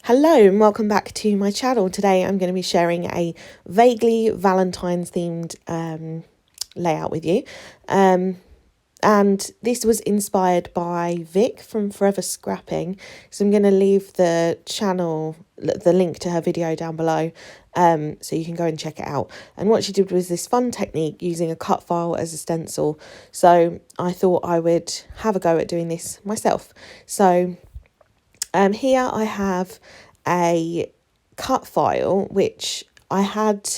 Hello and welcome back to my channel. Today I'm going to be sharing a vaguely Valentine's themed layout with you. And this was inspired by Vic from Forever Scrapping. So I'm going to leave the link to her video down below so you can go and check it out. And what she did was this fun technique using a cut file as a stencil. So I thought I would have a go at doing this myself. So here I have a cut file which I had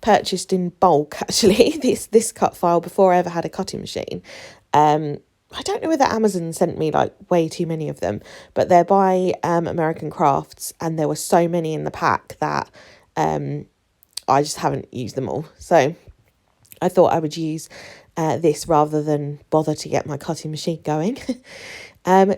purchased in bulk actually, this cut file before I ever had a cutting machine. I don't know whether Amazon sent me like way too many of them, but they're by American Crafts and there were so many in the pack that I just haven't used them all. So I thought I would use this rather than bother to get my cutting machine going.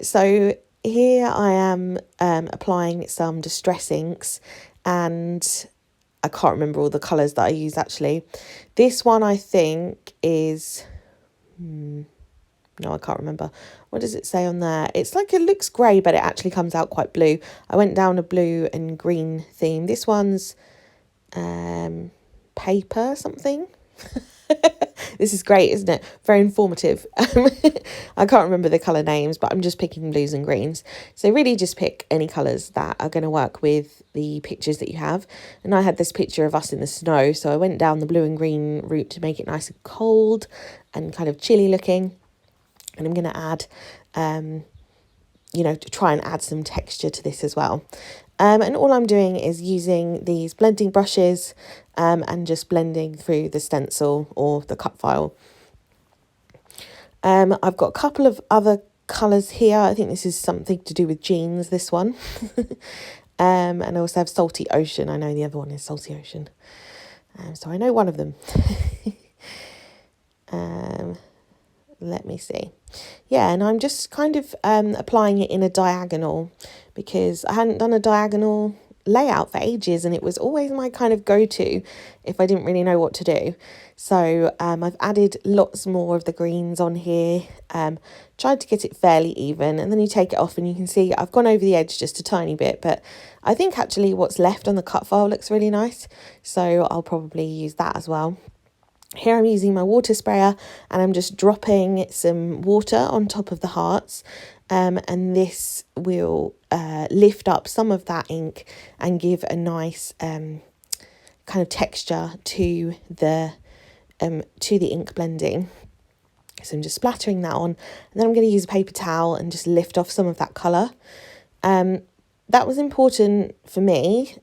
So here I am applying some distress inks, and I can't remember all the colours that I use actually. This one I think is, no, I can't remember. What does it say on there? It's like, it looks grey, but it actually comes out quite blue. I went down a blue and green theme. This one's paper something. This is great, isn't it? Very informative. I can't remember the colour names, but I'm just picking blues and greens. So really just pick any colours that are going to work with the pictures that you have. And I had this picture of us in the snow, so I went down the blue and green route to make it nice and cold and kind of chilly looking. And I'm going to add, to try and add some texture to this as well. And all I'm doing is using these blending brushes and just blending through the stencil or the cut file. I've got a couple of other colours here. I think this is something to do with jeans, this one. And I also have Salty Ocean. I know the other one is Salty Ocean. So I know one of them. Let me see. Yeah, and I'm just kind of applying it in a diagonal because I hadn't done a diagonal layout for ages and it was always my kind of go-to if I didn't really know what to do. So I've added lots more of the greens on here, tried to get it fairly even, and then you take it off and you can see I've gone over the edge just a tiny bit, but I think actually what's left on the cut file looks really nice, so I'll probably use that as well. Here I'm using my water sprayer and I'm just dropping some water on top of the hearts, and this will lift up some of that ink and give a nice kind of texture to the ink blending. So I'm just splattering that on, and then I'm going to use a paper towel and just lift off some of that colour. That was important for me,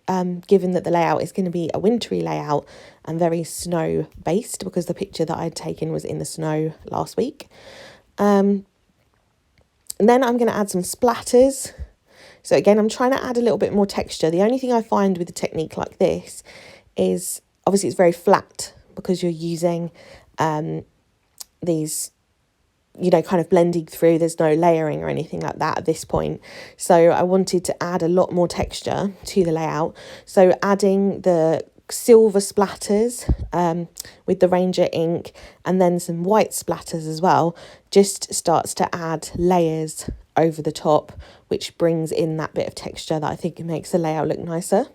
given that the layout is going to be a wintry layout and very snow based, because the picture that I'd taken was in the snow last week. And then I'm going to add some splatters. So again, I'm trying to add a little bit more texture. The only thing I find with a technique like this is obviously it's very flat because you're using these, kind of blending through. There's no layering or anything like that at this point. So I wanted to add a lot more texture to the layout. So adding the silver splatters with the Ranger ink and then some white splatters as well just starts to add layers over the top, which brings in that bit of texture that I think makes the layout look nicer.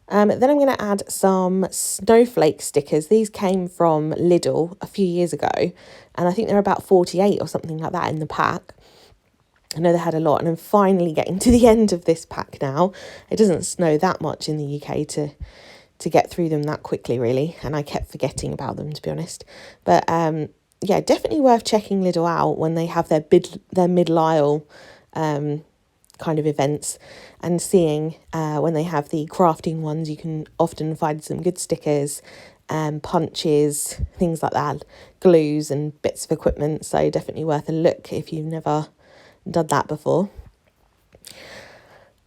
Then I'm going to add some snowflake stickers. These came from Lidl a few years ago, and I think they're about 48 or something like that in the pack. I know they had a lot, and I'm finally getting to the end of this pack now. It doesn't snow that much in the UK to get through them that quickly, really, and I kept forgetting about them, to be honest. But yeah, definitely worth checking Lidl out when they have their middle aisle kind of events, and seeing when they have the crafting ones, you can often find some good stickers, punches, things like that, glues and bits of equipment. So definitely worth a look if you've never done that before.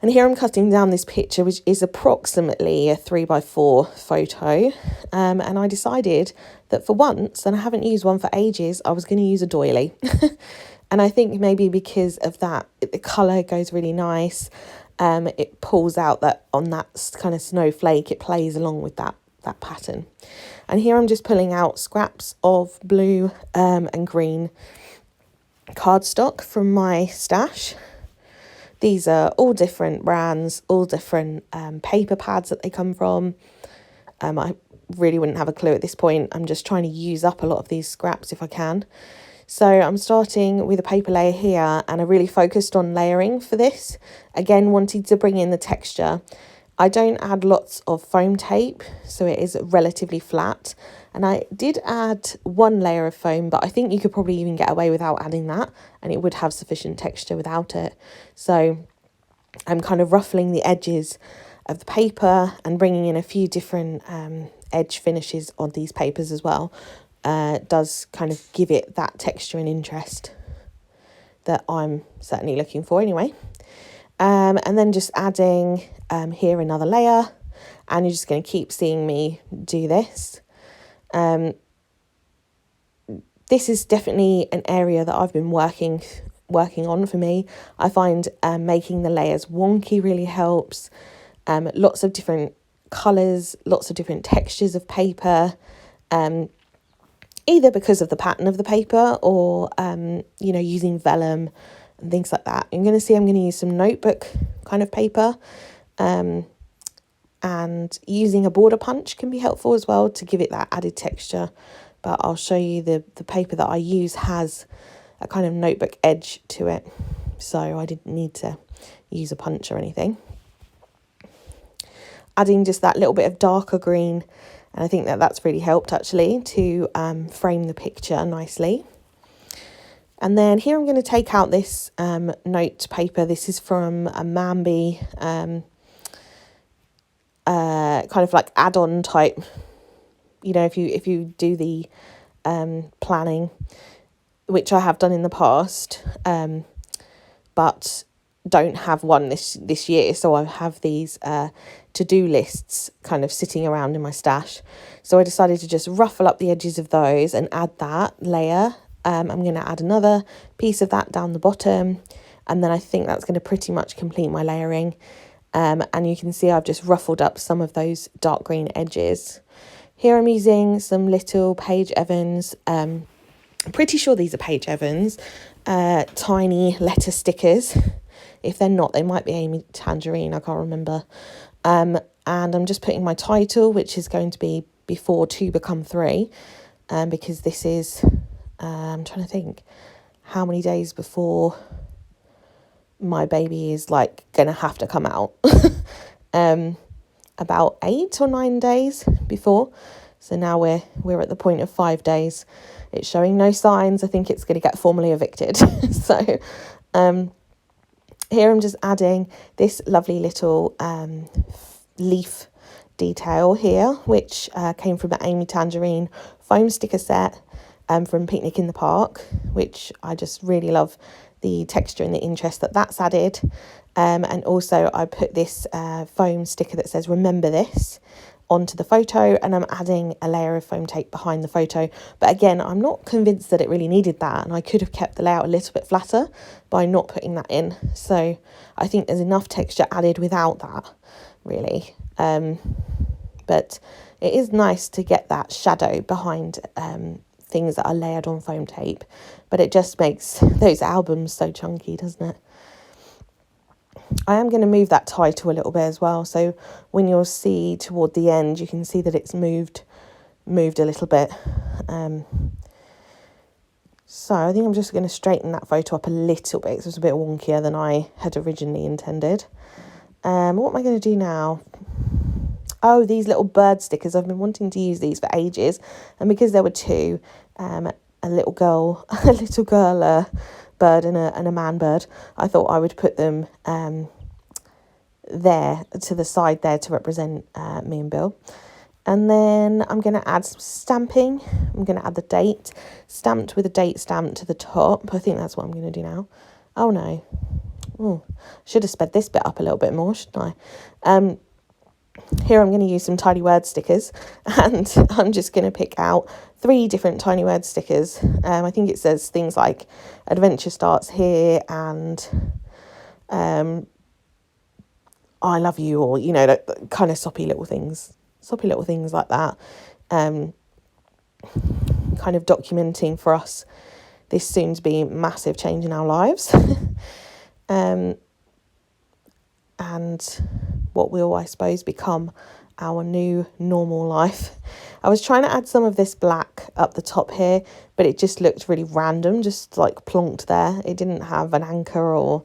And here I'm cutting down this picture, which is approximately a 3x4 photo. And I decided that for once, and I haven't used one for ages, I was going to use a doily. And I think maybe because of that, the colour goes really nice. It pulls out that on that kind of snowflake, it plays along with that pattern. And here I'm just pulling out scraps of blue and green cardstock from my stash. These are all different brands, all different paper pads that they come from. I really wouldn't have a clue at this point. I'm just trying to use up a lot of these scraps if I can. So I'm starting with a paper layer here, and I really focused on layering for this. Again, wanting to bring in the texture. I don't add lots of foam tape, so it is relatively flat. And I did add one layer of foam, but I think you could probably even get away without adding that, and it would have sufficient texture without it. So I'm kind of ruffling the edges of the paper and bringing in a few different edge finishes on these papers as well. Does kind of give it that texture and interest that I'm certainly looking for anyway. And then just adding here another layer, and you're just going to keep seeing me do this. This is definitely an area that I've been working on for me. I find making the layers wonky really helps. Lots of different colours, lots of different textures of paper, either because of the pattern of the paper or, using vellum and things like that. I'm going to use some notebook kind of paper, and using a border punch can be helpful as well to give it that added texture. But I'll show you the paper that I use has a kind of notebook edge to it, so I didn't need to use a punch or anything. Adding just that little bit of darker green, and I think that's really helped actually to frame the picture nicely. And then here I'm going to take out this note paper. This is from a Mambi kind of like add-on type. If you do the planning, which I have done in the past, but don't have one this year, so I have these to-do lists kind of sitting around in my stash. So I decided to just ruffle up the edges of those and add that layer. I'm going to add another piece of that down the bottom, and then I think that's going to pretty much complete my layering. And you can see I've just ruffled up some of those dark green edges. Here I'm using some little Paige Evans, I'm pretty sure these are Paige Evans, tiny letter stickers. If they're not, they might be Amy Tangerine, I can't remember. And I'm just putting my title, which is going to be Before Two Become Three, because this is, I'm trying to think how many days before my baby is like going to have to come out. About 8 or 9 days before. So now we're at the point of 5 days. It's showing no signs. I think it's going to get formally evicted. So here I'm just adding this lovely little leaf detail here, which came from the Amy Tangerine foam sticker set from Picnic in the Park, which I just really love the texture and the interest that's added. And also I put this foam sticker that says "Remember This" onto the photo, and I'm adding a layer of foam tape behind the photo. But again, I'm not convinced that it really needed that, and I could have kept the layout a little bit flatter by not putting that in. So I think there's enough texture added without that, really. But it is nice to get that shadow behind things that are layered on foam tape, but it just makes those albums so chunky, doesn't it? I am going to move that title a little bit as well, so when you'll see toward the end, you can see that it's moved a little bit. So I think I'm just going to straighten that photo up a little bit, because it was a bit wonkier than I had originally intended. What am I going to do now? Oh, these little bird stickers. I've been wanting to use these for ages, and because there were two, a little girl, bird and a man bird, I thought I would put them there to the side there to represent me and Bill. And then I'm going to add some stamping. I'm going to add the date stamped with a date stamp to the top. I think that's what I'm going to do now. Oh no. Should have sped this bit up a little bit more, shouldn't I? Here I'm going to use some tiny word stickers, and I'm just going to pick out 3 different tiny word stickers. I think it says things like "Adventure starts here" and "I love you," or kind of soppy little things like that. Kind of documenting for us this soon to be massive change in our lives. and what will, I suppose, become our new normal life. I was trying to add some of this black up the top here, but it just looked really random, just like plonked there. It didn't have an anchor, or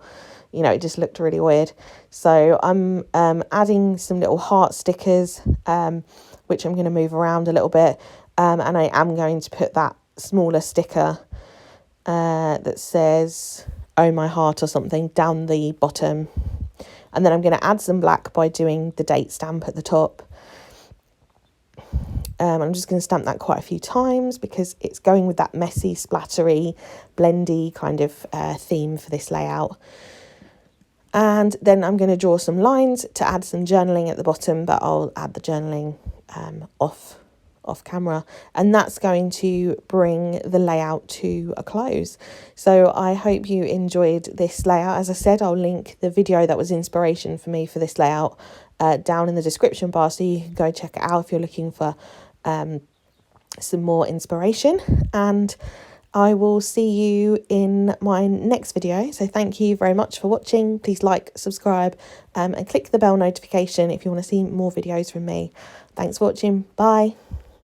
it just looked really weird. So I'm adding some little heart stickers, which I'm going to move around a little bit, and I am going to put that smaller sticker that says "Oh my heart" or something down the bottom. And then I'm going to add some black by doing the date stamp at the top. I'm just going to stamp that quite a few times because it's going with that messy, splattery, blendy kind of theme for this layout. And then I'm going to draw some lines to add some journaling at the bottom, but I'll add the journaling off camera, and that's going to bring the layout to a close. So I hope you enjoyed this layout. As I said, I'll link the video that was inspiration for me for this layout down in the description bar, so you can go check it out if you're looking for some more inspiration. And I will see you in my next video. So thank you very much for watching. Please like, subscribe, and click the bell notification if you want to see more videos from me. Thanks for watching. Bye.